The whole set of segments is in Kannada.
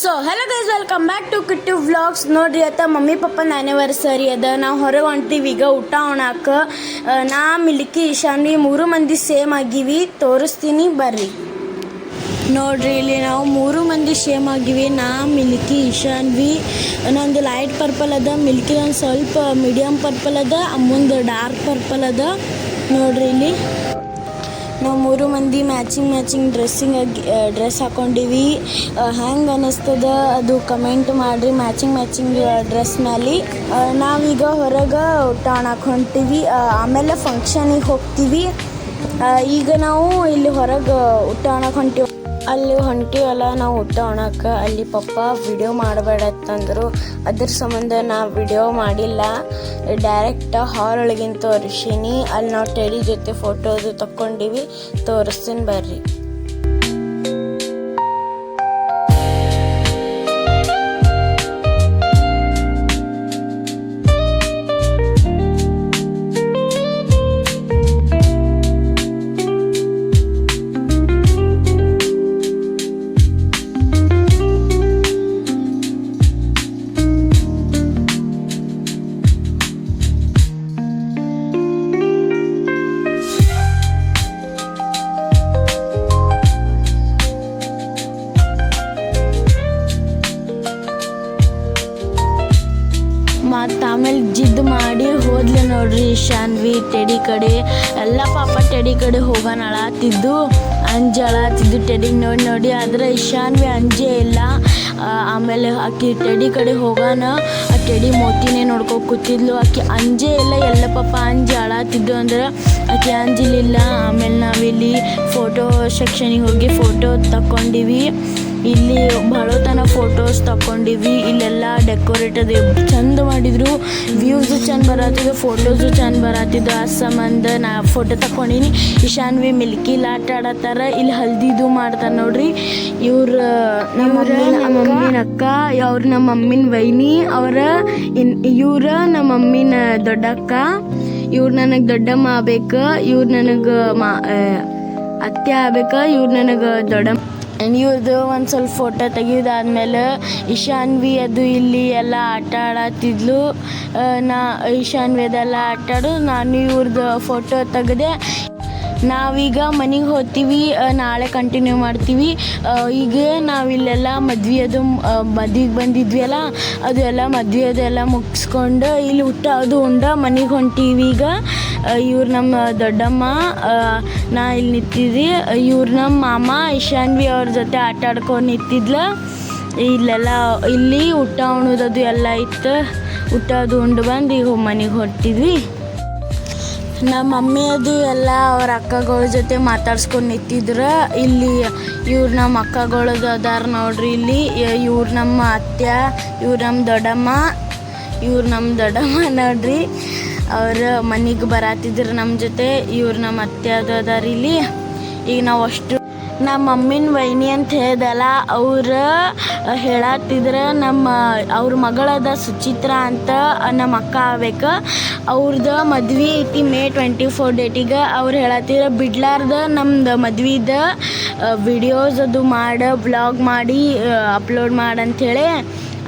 So hello guys, welcome back to Kittu vlogs. ನೋಡ್ರಿ ಅತ್ತ ಮಮ್ಮಿ ಪಪ್ಪನ ಆ್ಯನಿವರ್ಸರಿ ಅದ. ನಾವು ಹೊರಗೆ ಹೊಂಟೀವಿ ಈಗ ಊಟ ಉಣ್ಣಾಕ. ನಾ ಮಿಲ್ಕಿ ಇಶಾನ್ವಿ 3 ಮಂದಿ ಸೇಮ್ ಆಗಿವಿ. ತೋರಿಸ್ತೀನಿ ಬರ್ರಿ. ನೋಡ್ರಿ ಇಲ್ಲಿ ನಾವು 3 ಮಂದಿ ಸೇಮ್ ಆಗಿವಿ. ನಾ ಮಿಲ್ಕಿ ಇಶಾನ್ವಿ. ನಂದು ಲೈಟ್ ಪರ್ಪಲ್ ಅದ, ಮಿಲ್ಕಿ ಒಂದು ಸ್ವಲ್ಪ ಮೀಡಿಯಮ್ ಪರ್ಪಲ್ ಅದ, ಅಮ್ಮಂದು ಡಾರ್ಕ್ ಪರ್ಪಲ್ ಅದ. ನೋಡ್ರಿ ಇಲ್ಲಿ ನಾವು 3 ಮಂದಿ ಮ್ಯಾಚಿಂಗ್ ಡ್ರೆಸ್ ಹಾಕ್ಕೊಂಡಿವಿ. ಹೆಂಗೆ ಅನ್ನಿಸ್ತದ ಅದು ಕಮೆಂಟ್ ಮಾಡಿರಿ. ಮ್ಯಾಚಿಂಗ್ ಡ್ರೆಸ್ ಮೇಲೆ ನಾವೀಗ ಹೊರಗೆ ಊಟ ಮಾಡಕ್ಕೆ ಹೊಂಟೀವಿ. ಆಮೇಲೆ ಫಂಕ್ಷನಿಗೆ ಹೋಗ್ತೀವಿ. ಈಗ ನಾವು ಇಲ್ಲಿ ಹೊರಗೆ ಊಟ ಮಾಡಕ್ಕೆ ಹೊಂಟೀವಿ. ಅಲ್ಲಿ ಹೊಂಟೀವಲ್ಲ ನಾವು ಊಟ ಉಣ್ಣಕ್ಕೆ. ಅಲ್ಲಿ ಪಪ್ಪ ವಿಡಿಯೋ ಮಾಡಬೇಡತ್ತಂದರು. ಅದ್ರ ಸಂಬಂಧ ನಾ ವಿಡಿಯೋ ಮಾಡಿಲ್ಲ. ಡೈರೆಕ್ಟ್ ಹಾಲ್ ಒಳಗಿಂತ ತೋರಿಸೀನಿ. ಅಲ್ಲಿ ನಾವು ಟೆಡಿ ಜೊತೆ ಫೋಟೋದು ತಕ್ಕೊಂಡಿವಿ. ತೋರಿಸ್ತೀನಿ ಬರ್ರಿ. ಮತ್ತು ಆಮೇಲೆ ಜಿದ್ದು ಮಾಡಿ ಹೋದ್ಲು ನೋಡ್ರಿ ಇಶಾನ್ವಿ ಟೆಡಿ ಕಡೆ. ಎಲ್ಲ ಪಾಪ ಟೆಡಿ ಕಡೆ ಹೋಗೋಣ ಅಳಾತಿದ್ದು, ಅಳಾತಿದ್ದು ಟೆಡಿಗೆ ನೋಡಿ. ಆದರೆ ಇಶಾನ್ವಿ ಅಂಜೇ ಇಲ್ಲ. ಆಮೇಲೆ ಆಕಿ ಟೆಡಿ ಕಡೆ ಹೋಗೋಣ, ಆ ಟೆಡಿ ಮೋತಿನೇ ನೋಡ್ಕೊ ಕೂತಿದ್ಲು. ಆಕಿ ಅಂಜೇ ಇಲ್ಲ. ಎಲ್ಲ ಪಾಪ ಅಳಾತಿದ್ದು ಅಂದ್ರೆ ಆಕಿ ಅಂಜಲಿಲ್ಲ. ಆಮೇಲೆ ನಾವಿಲ್ಲಿ ಫೋಟೋ ಸೆಕ್ಷನಿಗೆ ಹೋಗಿ ಫೋಟೋ ತಕ್ಕೊಂಡಿವಿ. ಇಲ್ಲಿ ಭಾಳತನ ಫೋಟೋಸ್ ತಕ್ಕೊಂಡಿವಿ. ಇಲ್ಲೆಲ್ಲ ಡೆಕೋರೇಟ್ ಅದು ಚಂದ ಮಾಡಿದ್ರು. ವ್ಯೂಸು ಚಂದ ಬರತ್ತಿದ್ದು, ಫೋಟೋಸು ಚಂದ ಬರತ್ತಿದ್ದು. ಆ ಸಂಬಂಧ ನಾ ಫೋಟೋ ತಕ್ಕೊಂಡಿನಿ. ಇಶಾನ್ವಿ ಮಿಲ್ಕಿಲಿ ಆಟ ಆಡತ್ತಾರ. ಇಲ್ಲಿ ಹಲ್ದಿದು ಮಾಡ್ತಾರೆ ನೋಡ್ರಿ. ಇವ್ರು ನಮ್ಮ ಮಮ್ಮಿನ ಅಕ್ಕ, ಅವ್ರು ನಮ್ಮ ಮಮ್ಮಿನ ವೈನಿ, ಇವ್ರ ನಮ್ಮ ಮಮ್ಮಿನ ದೊಡ್ಡಕ್ಕ. ಇವ್ರು ನನಗೆ ದೊಡ್ಡಮ್ಮ ಆಗ್ಬೇಕು, ಇವ್ರು ನನಗೆ ಅತ್ತೆ ಆಗ್ಬೇಕು, ಇವ್ರು ನನಗೆ ದೊಡ್ಡಮ್ಮ. ಇವ್ರದ್ದು ಒಂದು ಸ್ವಲ್ಪ ಫೋಟೋ ತೆಗಿಯೋದಾದ್ಮೇಲೆ ಇಶಾನ್ವಿ ಅದು ಇಲ್ಲಿ ಎಲ್ಲ ಆಟ ಆಡತ್ತಿದ್ಲು. ಇಶಾನ್ವಿ ಅದೆಲ್ಲ ಆಟ ಆಡೋದು, ನಾನು ಇವ್ರದ್ದು ಫೋಟೋ ತೆಗೆದೆ. ನಾವೀಗ ಮನೆಗೆ ಹೋಗ್ತೀವಿ. ನಾಳೆ ಕಂಟಿನ್ಯೂ ಮಾಡ್ತೀವಿ. ಈಗ ನಾವಿಲ್ಲೆಲ್ಲ ಮದ್ವೆಗೆ ಬಂದಿದ್ವಿ ಅಲ್ಲ, ಅದು ಎಲ್ಲ ಮದುವೆ ಅದೆಲ್ಲ ಮುಗಿಸ್ಕೊಂಡು ಇಲ್ಲಿ ಊಟ ಅದು ಉಂಡ ಮನೆಗೆ ಹೊಂಟೀವಿ. ಈಗ ಇವ್ರು ನಮ್ಮ ದೊಡ್ಡಮ್ಮ, ನಾ ಇಲ್ಲಿ ನಿಂತಿದ್ವಿ. ಇವ್ರು ನಮ್ಮ ಮಾಮ ಇಶಾನ್ವಿ ಅವ್ರ ಜೊತೆ ಆಟ ಆಡ್ಕೊಂಡು ನಿಂತಿದ್ಲ. ಇಲ್ಲಿ ಊಟ ಉಣ್ಣೋದದು ಎಲ್ಲ ಇತ್ತು. ಊಟ ಅದು ಉಂಡು ಬಂದು ಈಗ ಮನೆಗೆ ಹೊರಟಿದ್ವಿ. ನಮ್ಮ ಮಮ್ಮಿ ಅದು ಎಲ್ಲ ಅವ್ರ ಅಕ್ಕಗಳ ಜೊತೆ ಮಾತಾಡ್ಸ್ಕೊಂಡು ನಿಂತಿದ್ರು. ಇಲ್ಲಿ ಇವ್ರು ನಮ್ಮ ಅಕ್ಕಗಳದು ಅದಾರ ನೋಡ್ರಿ. ಇಲ್ಲಿ ಇವ್ರು ನಮ್ಮ ಅತ್ತೆ, ಇವ್ರು ನಮ್ಮ ದೊಡ್ಡಮ್ಮ ನೋಡ್ರಿ. ಅವ್ರ ಮನೆಗೆ ಬರತ್ತಿದ್ರು ನಮ್ಮ ಜೊತೆ. ಇವ್ರು ನಮ್ಮ ಅತ್ತೆ ಅದು ಅದಾರ ಇಲ್ಲಿ. ಈಗ ನಾವು ಅಷ್ಟು ನಮ್ಮ ಮಮ್ಮಿನ ವೈನಿ ಅಂತ ಹೇಳ್ದಲ್ಲ, ಅವ್ರು ಹೇಳತ್ತಿದ್ರೆ ಅವ್ರ ಮಗಳದ ಸುಚಿತ್ರ ಅಂತ ನಮ್ಮ ಅಕ್ಕ ಆಗ್ಬೇಕು. ಅವ್ರದ್ದು ಮದ್ವೆ ಐತಿ May 24 ಡೇಟಿಗೆ. ಅವ್ರು ಹೇಳತ್ತಿದ್ರೆ ಬಿಡ್ಲಾರ್ದ ನಮ್ದು ಮದ್ವೆದ ವಿಡಿಯೋಸ್ ಅದು ಬ್ಲಾಗ್ ಮಾಡಿ ಅಪ್ಲೋಡ್ ಮಾಡಂಥೇಳಿ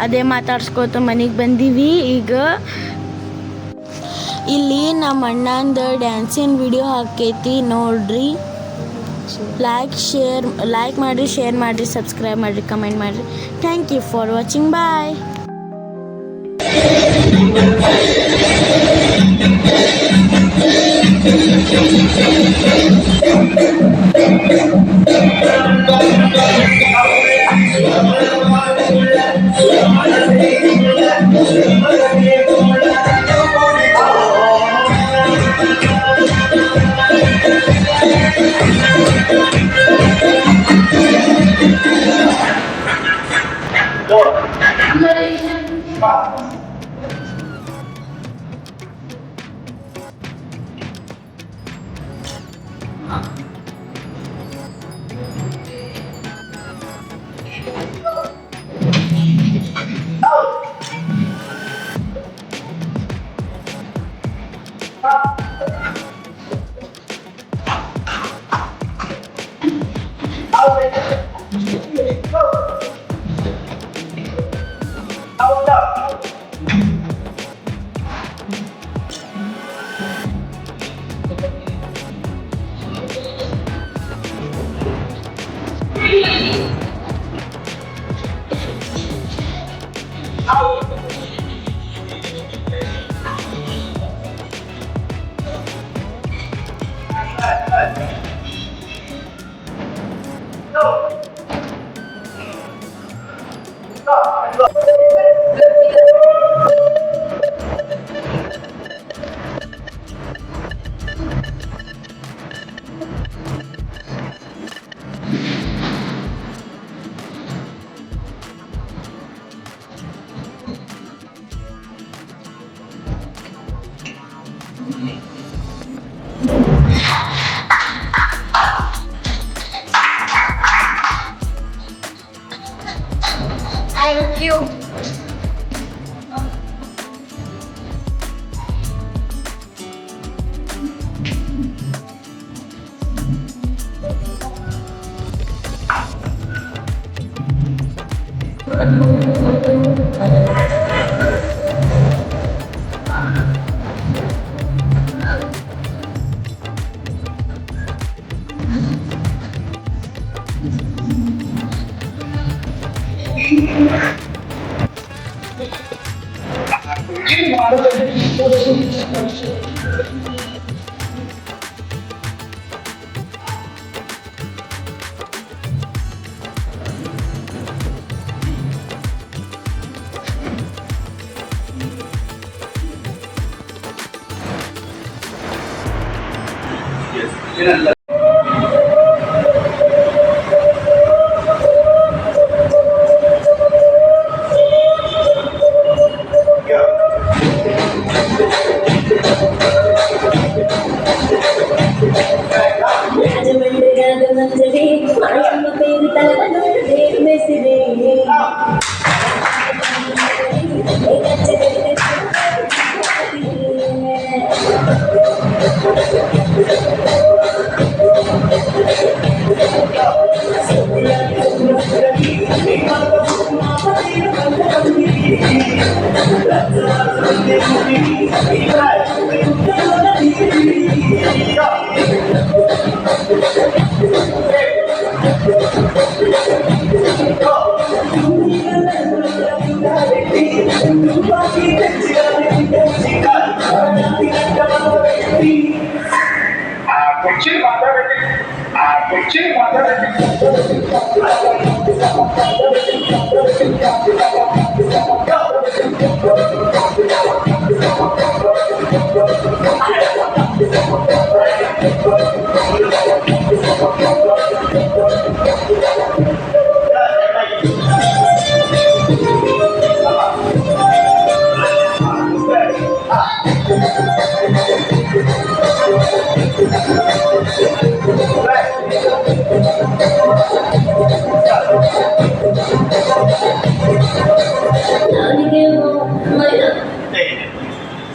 ಅದೇ ಮಾತಾಡ್ಸ್ಕೊತ ಮನೆಗೆ ಬಂದೀವಿ. ಈಗ ಇಲ್ಲಿ ನಮ್ಮ ಅಣ್ಣಂದು ಡ್ಯಾನ್ಸಿನ ವಿಡಿಯೋ ಹಾಕೈತಿ ನೋಡ್ರಿ. ಲೈಕ್ ಮಾಡಿರಿ, ಶೇರ್ ಮಾಡಿರಿ, ಸಬ್ಸ್ಕ್ರೈಬ್ ಮಾಡಿರಿ, ಕಮೆಂಟ್ ಮಾಡಿರಿ. Thank you for watching. Bye. Huh. Thank you. ರಾಜಮಂಡ್ರಿಗಾದ ಮಾಯಮ್ಮ ಬೇರು ತಲವನೊಂದು ಬೇರು ಮೆಸಿದೆ Go!